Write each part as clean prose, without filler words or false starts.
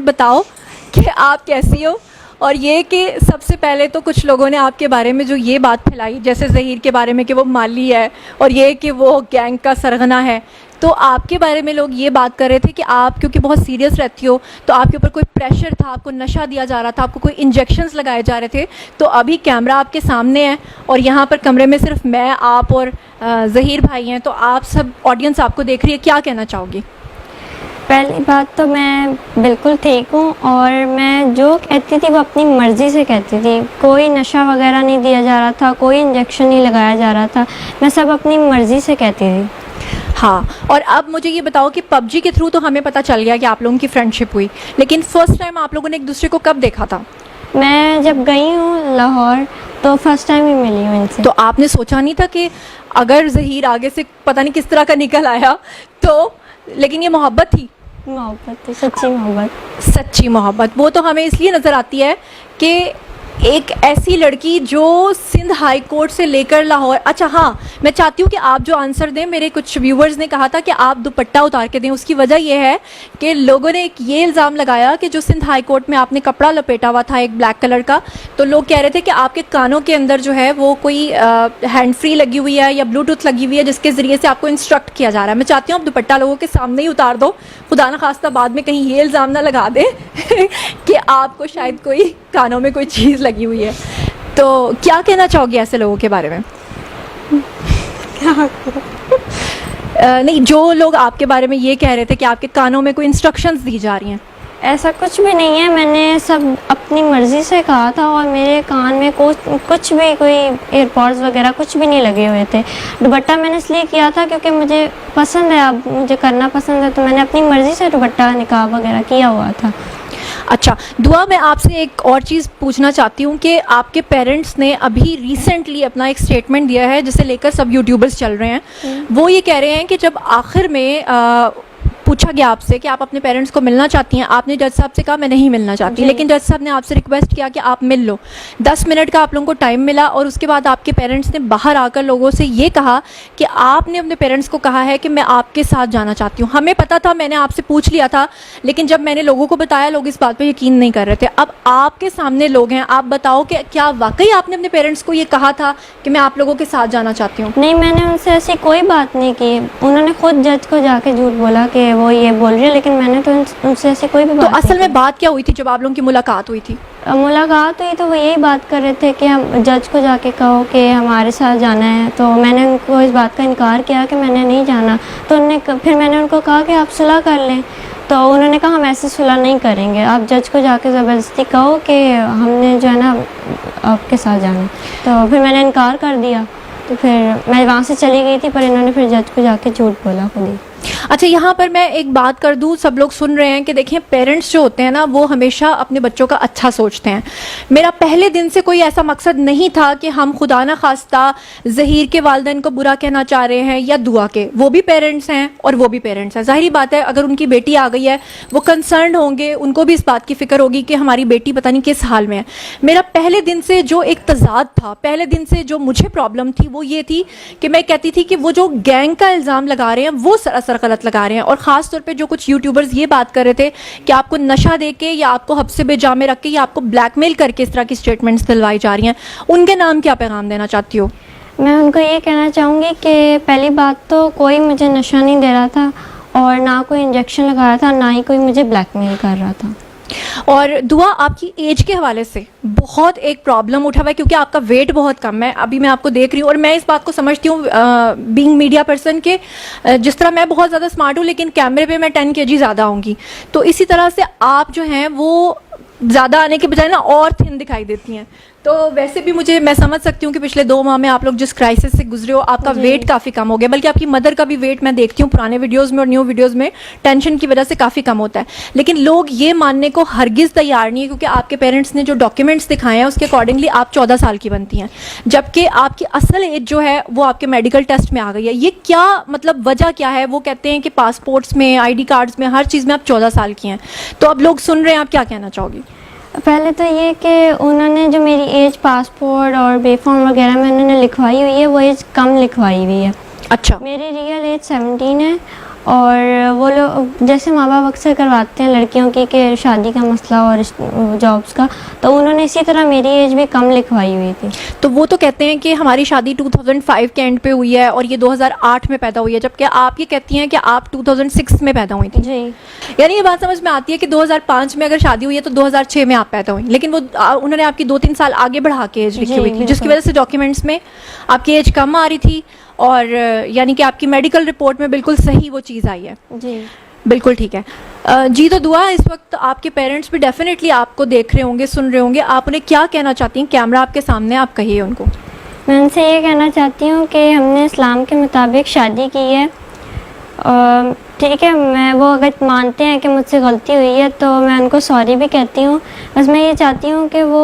بتاؤ کہ آپ کیسی ہو. اور یہ کہ سب سے پہلے تو کچھ لوگوں نے آپ کے بارے میں جو یہ بات پھیلائی, جیسے ظہیر کے بارے میں کہ وہ مالی ہے اور یہ کہ وہ گینگ کا سرغنہ ہے, تو آپ کے بارے میں لوگ یہ بات کر رہے تھے کہ آپ کیونکہ بہت سیریس رہتی ہو تو آپ کے اوپر کوئی پریشر تھا, آپ کو نشہ دیا جا رہا تھا, آپ کو کوئی انجیکشنز لگائے جا رہے تھے. تو ابھی کیمرہ آپ کے سامنے ہے اور یہاں پر کمرے میں صرف میں, آپ اور ظہیر بھائی ہیں, تو آپ سب آڈینس آپ کو دیکھ رہی ہے, کیا کہنا چاہو گی؟ پہلی بات تو میں بالکل ٹھیک ہوں, اور میں جو کہتی تھی وہ اپنی مرضی سے کہتی تھی. کوئی نشہ وغیرہ نہیں دیا جا رہا تھا, کوئی انجیکشن نہیں لگایا جا رہا تھا, میں سب اپنی مرضی سے کہتی تھی. ہاں, اور اب مجھے یہ بتاؤ کہ پب جی کے تھرو تو ہمیں پتہ چل گیا کہ آپ لوگوں کی فرینڈ شپ ہوئی, لیکن فرسٹ ٹائم آپ لوگوں نے ایک دوسرے کو کب دیکھا تھا؟ میں جب گئی ہوں لاہور تو فرسٹ ٹائم ہی ملی ہوں ان سے. تو آپ نے سوچا نہیں تھا کہ اگر ظہیر آگے سے پتہ نہیں کس طرح کا نکل آیا تو, لیکن یہ محبت تھی؟ محبت تھی, سچی محبت. سچی محبت وہ تو ہمیں اس لیے نظر آتی ہے کہ ایک ایسی لڑکی جو سندھ ہائی کورٹ سے لے کر لاہور. اچھا ہاں, میں چاہتی ہوں کہ آپ جو آنسر دیں, میرے کچھ ویورز نے کہا تھا کہ آپ دوپٹہ اتار کے دیں. اس کی وجہ یہ ہے کہ لوگوں نے ایک یہ الزام لگایا کہ جو سندھ ہائی کورٹ میں آپ نے کپڑا لپیٹا ہوا تھا ایک بلیک کلر کا, تو لوگ کہہ رہے تھے کہ آپ کے کانوں کے اندر جو ہے وہ کوئی ہینڈ فری لگی ہوئی ہے یا بلوٹوتھ لگی ہوئی ہے جس کے ذریعے سے آپ کو انسٹرکٹ کیا جا رہا ہے. میں چاہتی ہوں آپ دوپٹہ لوگوں کے سامنے ہی اتار دو, خدا نخواستہ بعد میں کہیں یہ الزام نہ لگا دیں کہ آپ کو شاید کوئی کانوں میں کوئی چیز لگی ہوئی ہے. تو کیا کہنا چاہو گی ایسے لوگوں کے بارے میں؟ نہیں, جو لوگ آپ کے بارے میں یہ کہہ رہے تھے کہ آپ کے کانوں میں کوئی انسٹرکشنز دی جا رہی ہیں. ایسا کچھ بھی نہیں ہے, میں نے سب اپنی مرضی سے کہا تھا, اور میرے کان میں کچھ بھی کوئی ایئر پوڈز وغیرہ کچھ بھی نہیں لگے ہوئے تھے. دوپٹہ میں نے اس لیے کیا تھا کیونکہ مجھے پسند ہے, اب مجھے کرنا پسند ہے, تو میں نے اپنی مرضی سے دوپٹہ نقاب وغیرہ کیا ہوا تھا. اچھا دعا, میں آپ سے ایک اور چیز پوچھنا چاہتی ہوں کہ آپ کے پیرنٹس نے ابھی ریسنٹلی اپنا ایک اسٹیٹمنٹ دیا ہے جسے لے کر سب یوٹیوبرز چل رہے ہیں. وہ یہ کہہ رہے ہیں کہ جب آخر میں پوچھا گیا آپ سے کہ آپ اپنے پیرنٹس کو ملنا چاہتی ہیں, آپ نے جج صاحب سے کہا میں نہیں ملنا چاہتی, لیکن جج صاحب نے آپ سے ریکویسٹ کیا کہ آپ مل لو. 10 منٹ کا آپ لوگوں کو ٹائم ملا, اور اس کے بعد آپ کے پیرنٹس نے باہر آ کر لوگوں سے یہ کہا کہ آپ نے اپنے پیرنٹس کو کہا ہے کہ میں آپ کے ساتھ جانا چاہتی ہوں. ہمیں پتا تھا, میں نے آپ سے پوچھ لیا تھا, لیکن جب میں نے لوگوں کو بتایا لوگ اس بات پہ یقین نہیں کر رہے تھے. اب آپ کے سامنے لوگ ہیں, آپ بتاؤ کہ کیا واقعی آپ نے اپنے پیرنٹس کو یہ کہا تھا کہ میں آپ لوگوں کے ساتھ جانا چاہتی ہوں؟ نہیں, میں نے ان سے ایسی کوئی بات نہیں کی. انہوں نے خود جج کو جا کے جھوٹ بولا کہ وہ یہ بول رہی ہے, لیکن میں نے تو ان سے ایسی کوئی بھی بات. تو اصل میں بات کیا ہوئی تھی جب آپ لوگوں کی ملاقات ہوئی تھی؟ ملاقات ہوئی تو وہ یہی بات کر رہے تھے کہ ہم جج کو جا کے کہو کہ ہمارے ساتھ جانا ہے. تو میں نے ان کو اس بات کا انکار کیا کہ میں نے نہیں جانا. تو پھر میں نے ان کو کہا کہ آپ صلح کر لیں. تو انہوں نے کہا ہم ایسے صلح نہیں کریں گے, آپ جج کو جا کے زبردستی کہو کہ ہم نے جو ہے نا آپ کے ساتھ جانا. تو پھر میں نے انکار کر دیا, تو پھر میں وہاں سے چلی گئی تھی, پر انہوں نے پھر جج کو جا کے جھوٹ بولا خود ہی. اچھا, یہاں پر میں ایک بات کر دوں, سب لوگ سن رہے ہیں کہ دیکھیں پیرنٹس جو ہوتے ہیں نا وہ ہمیشہ اپنے بچوں کا اچھا سوچتے ہیں. میرا پہلے دن سے کوئی ایسا مقصد نہیں تھا کہ ہم خدا نہ خواستہ ظہیر کے والدین کو برا کہنا چاہ رہے ہیں یا دعا کے. وہ بھی پیرنٹس ہیں اور وہ بھی پیرنٹس ہیں, ظاہری بات ہے اگر ان کی بیٹی آ گئی ہے وہ کنسرنڈ ہوں گے, ان کو بھی اس بات کی فکر ہوگی کہ ہماری بیٹی پتہ نہیں کس حال میں ہے. میرا پہلے دن سے جو ایک تضاد تھا, پہلے دن سے جو مجھے پرابلم تھی وہ یہ تھی کہ میں کہتی تھی کہ وہ جو گینگ کا الزام لگا رہے ہیں وہ سراسر غلط لگا رہے ہیں. اور خاص طور پہ جو کچھ یوٹیوبرز یہ بات کر رہے تھے کہ آپ کو نشہ دے کے یا آپ کو حبس بے جا میں رکھ کے یا آپ کو بلیک میل کر کے اس طرح کی اسٹیٹمنٹس دلوائی جا رہی ہیں, ان کے نام کیا پیغام دینا چاہتی ہو؟ میں ان کو یہ کہنا چاہوں گی کہ پہلی بات تو کوئی مجھے نشہ نہیں دے رہا تھا, اور نہ کوئی انجیکشن لگا رہا تھا, نہ ہی کوئی مجھے بلیک میل کر رہا تھا. اور دعا, آپ کی ایج کے حوالے سے بہت ایک پرابلم اٹھا ہوا ہے کیونکہ آپ کا ویٹ بہت کم ہے. ابھی میں آپ کو دیکھ رہی ہوں, اور میں اس بات کو سمجھتی ہوں بینگ میڈیا پرسن کہ جس طرح میں بہت زیادہ اسمارٹ ہوں لیکن کیمرے پہ میں 10 kg زیادہ ہوں گی, تو اسی طرح سے آپ جو ہیں وہ زیادہ آنے کے بجائے نا اور تھن دکھائی دیتی ہیں. تو ویسے بھی میں سمجھ سکتی ہوں کہ پچھلے 2 ماہ میں آپ لوگ جس کرائسس سے گزرے ہو, آپ کا ویٹ کافی کم ہو گیا, بلکہ آپ کی مدر کا بھی ویٹ میں دیکھتی ہوں پرانے ویڈیوز میں اور نیو ویڈیوز میں ٹینشن کی وجہ سے کافی کم ہوتا ہے. لیکن لوگ یہ ماننے کو ہرگز تیار نہیں ہے کیونکہ آپ کے پیرنٹس نے جو ڈاکیومنٹس دکھائے ہیں اس کے اکارڈنگلی آپ 14 سال کی بنتی ہیں, جبکہ آپ کی اصل ایج جو ہے وہ آپ کے میڈیکل ٹیسٹ میں آ گئی ہے. یہ کیا مطلب وجہ کیا ہے؟ وہ کہتے ہیں کہ پاسپورٹس میں, آئی ڈی کارڈز میں, ہر چیز میں آپ 14 سال کی ہیں. تو اب لوگ سن رہے ہیں, آپ کیا کہنا چاہو گی؟ پہلے تو یہ کہ انہوں نے جو میری ایج پاسپورٹ اور بے فارم وغیرہ میں انہوں نے لکھوائی ہوئی ہے وہ ایج کم لکھوائی ہوئی ہے. اچھا, میری ریئل ایج 17 ہے, اور وہ لوگ جیسے ماں باپ اکثر کرواتے ہیں لڑکیوں کی کہ شادی کا مسئلہ اور جابس کا، تو انہوں نے اسی طرح میری ایج بھی کم لکھوائی ہوئی تھی. تو وہ تو کہتے ہیں کہ ہماری شادی 2005 کے اینڈ پہ ہوئی ہے اور یہ 2008 میں پیدا ہوئی ہے، جبکہ آپ یہ کہتی ہیں کہ آپ 2006 میں پیدا ہوئی تھی. جی. یعنی یہ بات سمجھ میں آتی ہے کہ 2005 میں اگر شادی ہوئی ہے تو 2006 میں آپ پیدا ہوئی، لیکن وہ انہوں نے آپ کی 2-3 سال آگے بڑھا کے ایج لکھی ہوئی تھی، جس کی وجہ سے ڈاکیومنٹس میں آپ کی ایج کم آ رہی تھی، اور یعنی کہ آپ کی میڈیکل رپورٹ میں بالکل صحیح وہ چیز آئی ہے. جی بالکل ٹھیک ہے. جی تو دعا اس وقت آپ کے پیرنٹس بھی ڈیفینیٹلی آپ کو دیکھ رہے ہوں گے، سن رہے ہوں گے، آپ انہیں کیا کہنا چاہتی ہیں؟ کیمرہ آپ کے سامنے، آپ کہیے ان کو. میں ان سے یہ کہنا چاہتی ہوں کہ ہم نے اسلام کے مطابق شادی کی ہے، ٹھیک ہے. میں وہ اگر مانتے ہیں کہ مجھ سے غلطی ہوئی ہے تو میں ان کو سوری بھی کہتی ہوں. بس میں یہ چاہتی ہوں کہ وہ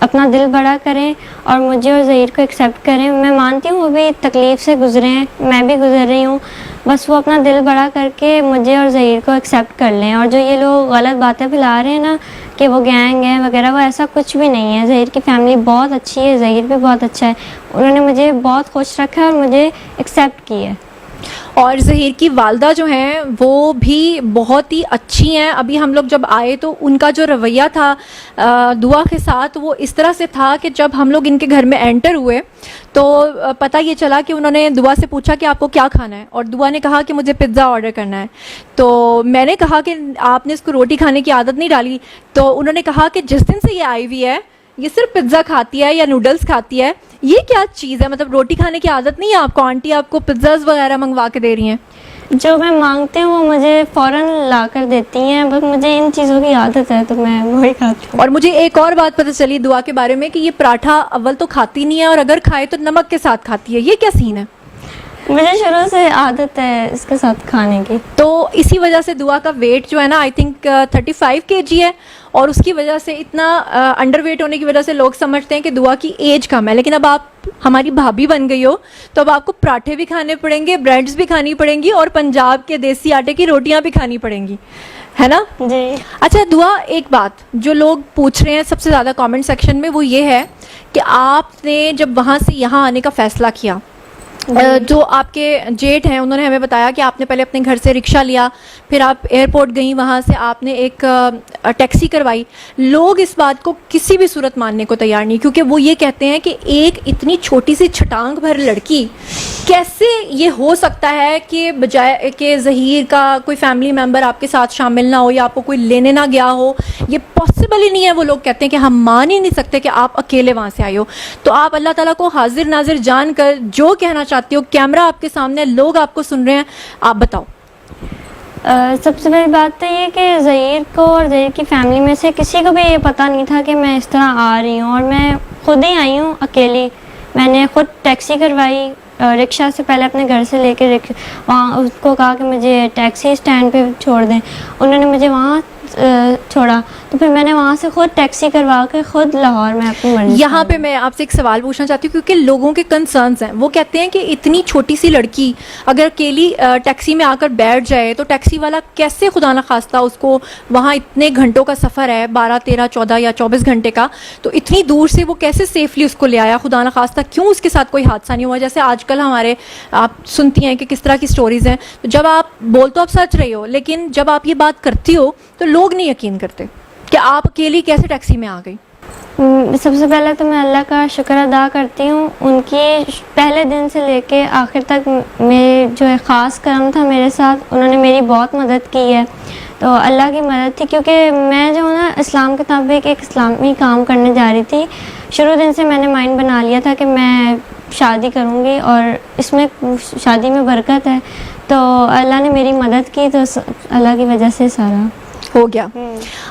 اپنا دل بڑا کریں اور مجھے اور ظہیر کو ایکسیپٹ کریں. میں مانتی ہوں وہ بھی تکلیف سے گزرے ہیں، میں بھی گزر رہی ہوں. بس وہ اپنا دل بڑا کر کے مجھے اور ظہیر کو ایکسیپٹ کر لیں. اور جو یہ لوگ غلط باتیں پھیلا رہے ہیں نا کہ وہ گینگ ہے وغیرہ، وہ ایسا کچھ بھی نہیں ہے. ظہیر کی فیملی بہت اچھی ہے، ظہیر بھی بہت اچھا ہے. انہوں نے مجھے بہت خوش رکھا ہے اور مجھے ایکسیپٹ کی ہے. اور ظہیر کی والدہ جو ہیں وہ بھی بہت ہی اچھی ہیں. ابھی ہم لوگ جب آئے تو ان کا جو رویہ تھا دعا کے ساتھ وہ اس طرح سے تھا کہ جب ہم لوگ ان کے گھر میں انٹر ہوئے تو پتہ یہ چلا کہ انہوں نے دعا سے پوچھا کہ آپ کو کیا کھانا ہے، اور دعا نے کہا کہ مجھے پزا آرڈر کرنا ہے. تو میں نے کہا کہ آپ نے اس کو روٹی کھانے کی عادت نہیں ڈالی. تو انہوں نے کہا کہ جس دن سے یہ آئی ہوئی ہے یہ صرف پزا کھاتی ہے یا نوڈلس کھاتی ہے. یہ کیا چیز ہے؟ مطلب روٹی کھانے کی عادت نہیں ہے آپ کو؟ آنٹی آپ کو پزاز وغیرہ منگوا کے دے رہی ہیں؟ جو میں مانگتی ہوں وہ مجھے فوراً لا کر دیتی ہیں، بس مجھے ان چیزوں کی عادت ہے تو میں وہی کھاتی ہوں. اور مجھے ایک اور بات پتہ چلی دعا کے بارے میں کہ یہ پراٹھا اول تو کھاتی نہیں ہے، اور اگر کھائے تو نمک کے ساتھ کھاتی ہے. یہ کیا سین ہے؟ مجھے شروع سے عادت ہے اس کے ساتھ کھانے کی. تو اسی وجہ سے دعا کا ویٹ جو ہے نا آئی تھنک 35 kg ہے، اور اس کی وجہ سے اتنا انڈر ویٹ ہونے کی وجہ سے لوگ سمجھتے ہیں کہ دعا کی ایج کم ہے. لیکن اب آپ ہماری بھابھی بن گئی ہو تو اب آپ کو پراٹھے بھی کھانے پڑیں گے، بریڈز بھی کھانی پڑیں گی، اور پنجاب کے دیسی آٹے کی روٹیاں بھی کھانی پڑیں گی، ہے نا؟ جی. اچھا دعا، ایک بات جو لوگ پوچھ رہے ہیں سب سے زیادہ کامنٹ سیکشن میں وہ یہ ہے کہ آپ نے جب وہاں سے یہاں آنے کا فیصلہ کیا، جو آپ کے جیٹ ہیں انہوں نے ہمیں بتایا کہ آپ نے پہلے اپنے گھر سے رکشہ لیا، پھر آپ ایئرپورٹ گئیں، وہاں سے آپ نے ایک ٹیکسی کروائی. لوگ اس بات کو کسی بھی صورت ماننے کو تیار نہیں، کیونکہ وہ یہ کہتے ہیں کہ ایک اتنی چھوٹی سی چھٹانگ بھر لڑکی کیسے یہ ہو سکتا ہے کہ بجائے کہ ظہیر کا کوئی فیملی ممبر آپ کے ساتھ شامل نہ ہو یا آپ کو کوئی لینے نہ گیا ہو، یہ پاسبل ہی نہیں ہے. وہ لوگ کہتے ہیں کہ ہم مان ہی نہیں سکتے کہ آپ اکیلے وہاں سے آئے ہو. تو آپ اللہ تعالیٰ کو حاضر ناظر جان کر جو کہنا چاہتے ہو، کیمرہ آپ کے سامنے، لوگ آپ کو سن رہے ہیں، آپ بتاؤ. سب سے پہلی بات تو یہ کہ ظہیر کو اور ظہیر کی فیملی میں سے کسی کو بھی یہ پتہ نہیں تھا کہ میں اس طرح آ رہی ہوں، اور میں خود ہی آئی ہوں اکیلی. میں نے خود ٹیکسی کروائی، رکشہ سے پہلے اپنے گھر سے لے کے وہاں اس کو کہا کہ مجھے ٹیکسی اسٹینڈ پہ چھوڑ دیں. انہوں نے مجھے وہاں چھوڑا، تو پھر میں نے وہاں سے خود ٹیکسی کروا کے خود لاہور میں اپنی مرضی. یہاں پہ میں آپ سے ایک سوال پوچھنا چاہتی ہوں، کیونکہ لوگوں کے کنسرنز ہیں. وہ کہتے ہیں کہ اتنی چھوٹی سی لڑکی اگر اکیلی ٹیکسی میں آ کر بیٹھ جائے تو ٹیکسی والا کیسے خدا نخواستہ اس کو، وہاں اتنے گھنٹوں کا سفر ہے، 12 13 14 یا 24 گھنٹے کا، تو اتنی دور سے وہ کیسے سیفلی اس کو لے آیا؟ خدا نخواستہ کیوں اس کے ساتھ کوئی حادثہ نہیں ہوا؟ جیسے آج کل ہمارے آپ سنتی ہیں کہ کس طرح کی سٹوریز ہیں. تو جب آپ بول تو آپ سچ رہے ہو، لیکن جب آپ یہ بات کرتی ہو تو لوگ نہیں یقین کرتے کہ آپ اکیلی کیسے ٹیکسی میں آ گئی. سب سے پہلے تو میں اللہ کا شکر ادا کرتی ہوں، ان کی پہلے دن سے لے کے آخر تک میرے جو خاص کرم تھا میرے ساتھ، انہوں نے میری بہت مدد کی ہے. تو اللہ کی مدد تھی، کیونکہ میں جو نا اسلام کے مطابق ایک اسلامی کام کرنے جا رہی تھی. شروع دن سے میں نے مائنڈ بنا لیا تھا کہ میں شادی کروں گی اور اس میں شادی میں برکت ہے. تو اللہ نے میری مدد کی، تو اللہ کی وجہ سے سارا ہو گیا.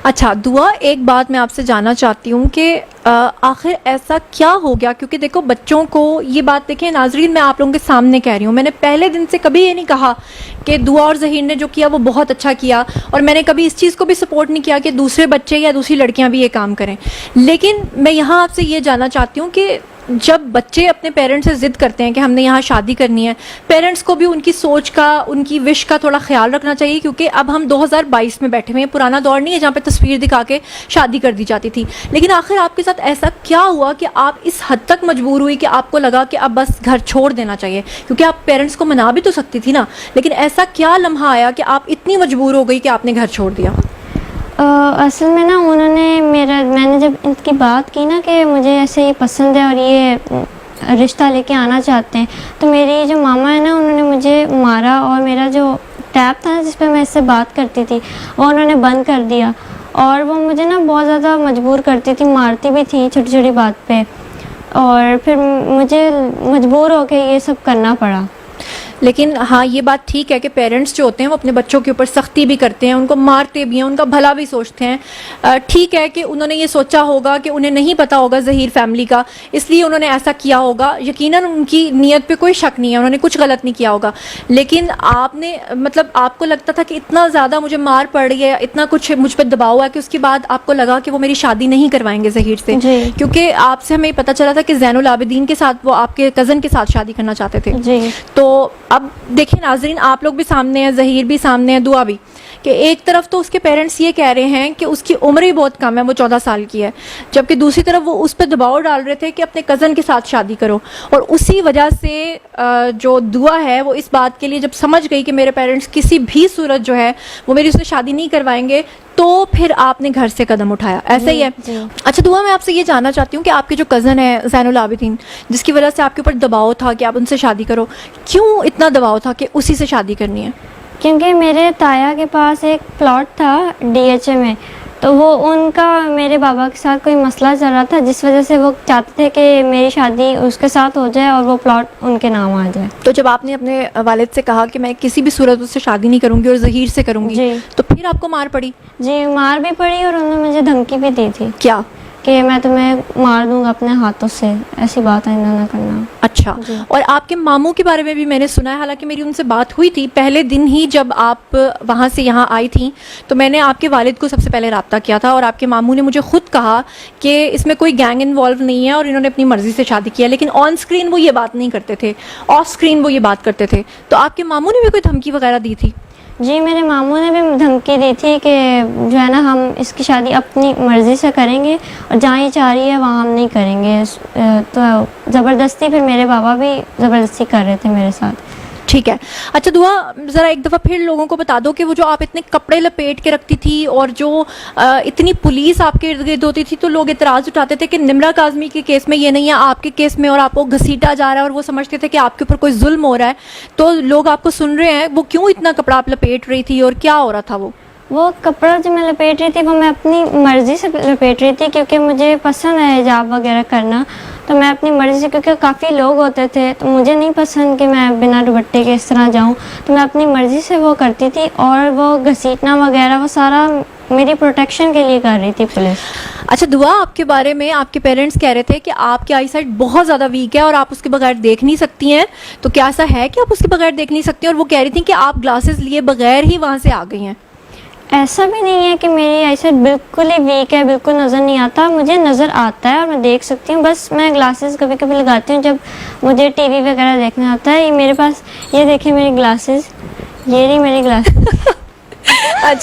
اچھا دعا، ایک بات میں آپ سے جاننا چاہتی ہوں کہ آخر ایسا کیا ہو گیا؟ کیونکہ دیکھو بچوں کو یہ بات، دیکھیں ناظرین میں آپ لوگوں کے سامنے کہہ رہی ہوں، میں نے پہلے دن سے کبھی یہ نہیں کہا کہ دعا اور ظہیر نے جو کیا وہ بہت اچھا کیا، اور میں نے کبھی اس چیز کو بھی سپورٹ نہیں کیا کہ دوسرے بچے یا دوسری لڑکیاں بھی یہ کام کریں. لیکن میں یہاں آپ سے یہ جاننا چاہتی ہوں کہ جب بچے اپنے پیرنٹس سے ضد کرتے ہیں کہ ہم نے یہاں شادی کرنی ہے, پیرنٹس کو بھی ان کی سوچ کا, ان کی وش کا تھوڑا خیال رکھنا چاہیے, کیونکہ اب ہم 2022 میں بیٹھے ہوئے ہیں, پرانا دور نہیں ہے جہاں پہ تصویر دکھا کے شادی کر دی جاتی تھی. لیکن آخر آپ کے ساتھ ایسا کیا ہوا کہ آپ اس حد تک مجبور ہوئی کہ آپ کو لگا کہ اب بس گھر چھوڑ دینا چاہیے, کیونکہ آپ پیرنٹس کو منا بھی تو سکتی تھی نا, لیکن ایسا کیا لمحہ آیا کہ آپ اتنی مجبور ہو گئی کہ آپ نے گھر چھوڑ دیا؟ اصل میں نا انہوں نے میں نے جب ان کی بات کی نا کہ مجھے ایسے یہ پسند ہے اور یہ رشتہ لے کے آنا چاہتے ہیں, تو میری جو ماما ہے نا انہوں نے مجھے مارا, اور میرا جو ٹیب تھا نا جس پہ میں اس سے بات کرتی تھی وہ انہوں نے بند کر دیا, اور وہ مجھے نا بہت زیادہ مجبور کرتی تھی, مارتی بھی تھی چھوٹی چھوٹی بات پہ, اور پھر مجھے مجبور ہو کے یہ سب کرنا پڑا. لیکن ہاں یہ بات ٹھیک ہے کہ پیرنٹس جو ہوتے ہیں وہ اپنے بچوں کے اوپر سختی بھی کرتے ہیں, ان کو مارتے بھی ہیں, ان کا بھلا بھی سوچتے ہیں. ٹھیک ہے کہ انہوں نے یہ سوچا ہوگا کہ انہیں نہیں پتا ہوگا ظہیر فیملی کا, اس لیے انہوں نے ایسا کیا ہوگا. یقیناً ان کی نیت پہ کوئی شک نہیں ہے, انہوں نے کچھ غلط نہیں کیا ہوگا. لیکن آپ نے مطلب آپ کو لگتا تھا کہ اتنا زیادہ مجھے مار پڑ رہی ہے, اتنا کچھ مجھ پہ دباؤ ہے, کہ اس کے بعد آپ کو لگا کہ وہ میری شادی نہیں کروائیں گے ظہیر سے, جی. کیونکہ آپ سے ہمیں پتہ چلا تھا کہ زین العابدین کے ساتھ وہ آپ کے کزن کے ساتھ شادی کرنا چاہتے تھے. جی. تو اب دیکھیں ناظرین, آپ لوگ بھی سامنے ہیں, ظہیر بھی سامنے ہے, دعا بھی, کہ ایک طرف تو اس کے پیرنٹس یہ کہہ رہے ہیں کہ اس کی عمر ہی بہت کم ہے, وہ 14 سال کی ہے, جبکہ دوسری طرف وہ اس پہ دباؤ ڈال رہے تھے کہ اپنے کزن کے ساتھ شادی کرو. اور اسی وجہ سے جو دعا ہے وہ اس بات کے لیے جب سمجھ گئی کہ میرے پیرنٹس کسی بھی صورت جو ہے وہ میری اس سے شادی نہیں کروائیں گے, تو پھر آپ نے گھر سے قدم اٹھایا. ایسا ہی ہے؟ جی. اچھا دعا, میں آپ سے یہ جاننا چاہتی ہوں کہ آپ کے جو کزن ہے زین العابدین, جس کی وجہ سے آپ کے اوپر دباؤ تھا کہ آپ ان سے شادی کرو, کیوں اتنا دباؤ تھا کہ اسی سے شادی کرنی ہے؟ کیونکہ میرے تایا کے پاس ایک پلاٹ تھا DHA میں, تو وہ ان کا میرے بابا کے ساتھ کوئی مسئلہ چل رہا تھا, جس وجہ سے وہ چاہتے تھے کہ میری شادی اس کے ساتھ ہو جائے اور وہ پلاٹ ان کے نام آ جائے. تو جب آپ نے اپنے والد سے کہا کہ میں کسی بھی صورت اس سے شادی نہیں کروں گی اور ظہیر سے کروں گی, جی. تو پھر آپ کو مار پڑی؟ جی, مار بھی پڑی, اور انہوں نے مجھے دھمکی بھی دی تھی کیا کہ میں تمہیں مار دوں گا اپنے ہاتھوں سے, ایسی بات آئندہ نہ کرنا. اچھا. جی. اور آپ کے ماموں کے بارے میں بھی میں نے سنا ہے, حالانکہ میری ان سے بات ہوئی تھی پہلے دن ہی جب آپ وہاں سے یہاں آئی تھیں, تو میں نے آپ کے والد کو سب سے پہلے رابطہ کیا تھا, اور آپ کے ماموں نے مجھے خود کہا کہ اس میں کوئی گینگ انوالو نہیں ہے اور انہوں نے اپنی مرضی سے شادی کیا. لیکن آن اسکرین وہ یہ بات نہیں کرتے تھے, آف اسکرین وہ یہ بات کرتے تھے. تو آپ کے ماموں نے بھی کوئی دھمکی وغیرہ دی تھی؟ جی, میرے ماموں نے بھی دھمکی دی تھی کہ جو ہے نا ہم اس کی شادی اپنی مرضی سے کریں گے, اور جہاں یہ چاہ رہی ہے وہاں ہم نہیں کریں گے. تو زبردستی پھر میرے بابا بھی زبردستی کر رہے تھے میرے ساتھ. ٹھیک ہے. اچھا دعا, ذرا ایک دفعہ پھر لوگوں کو بتا دو کہ وہ جو آپ اتنے کپڑے لپیٹ کے رکھتی تھی اور جو اتنی پولیس آپ کے ارد گرد ہوتی تھی, تو لوگ اعتراض اٹھاتے تھے کہ نمرا کاظمی کے کیس میں یہ نہیں ہے, آپ کے کیس میں, اور آپ کو گھسیٹا جا رہا ہے, اور وہ سمجھتے تھے کہ آپ کے اوپر کوئی ظلم ہو رہا ہے. تو لوگ آپ کو سن رہے ہیں, وہ کیوں اتنا کپڑا آپ لپیٹ رہی تھی اور کیا ہو رہا تھا؟ وہ کپڑا جو میں لپیٹ رہی تھی وہ میں اپنی مرضی سے لپیٹ رہی تھی, کیونکہ مجھے پسند ہے حجاب وغیرہ کرنا, تو میں اپنی مرضی سے, کیونکہ کافی لوگ ہوتے تھے تو مجھے نہیں پسند کہ میں بنا دوپٹے کے اس طرح جاؤں, تو میں اپنی مرضی سے وہ کرتی تھی. اور وہ گھسیٹنا وغیرہ وہ سارا میری پروٹیکشن کے لیے کر رہی تھی پولیس. اچھا دعا, آپ کے بارے میں آپ کے پیرنٹس کہہ رہے تھے کہ آپ کی آئی سائٹ بہت زیادہ ویک ہے اور آپ اس کے بغیر دیکھ نہیں سکتی ہیں, تو کیا ایسا ہے کہ آپ اس کے بغیر دیکھ نہیں سکتی ہیں؟ اور وہ کہہ رہی تھیں کہ آپ گلاسز لیے بغیر ہی وہاں سے آ گئی ہیں. ایسا بھی نہیں ہے کہ میری آئی سائٹ بالکل ہی ویک ہے, بالکل نظر نہیں آتا, مجھے نظر آتا ہے اور میں دیکھ سکتی ہوں. بس میں گلاسز کبھی کبھی لگاتی ہوں جب مجھے ٹی وی وغیرہ دیکھنا ہوتا ہے. یہ میرے پاس, یہ دیکھیں میری گلاسز, یہ نہیں میری گلاسز. اچھا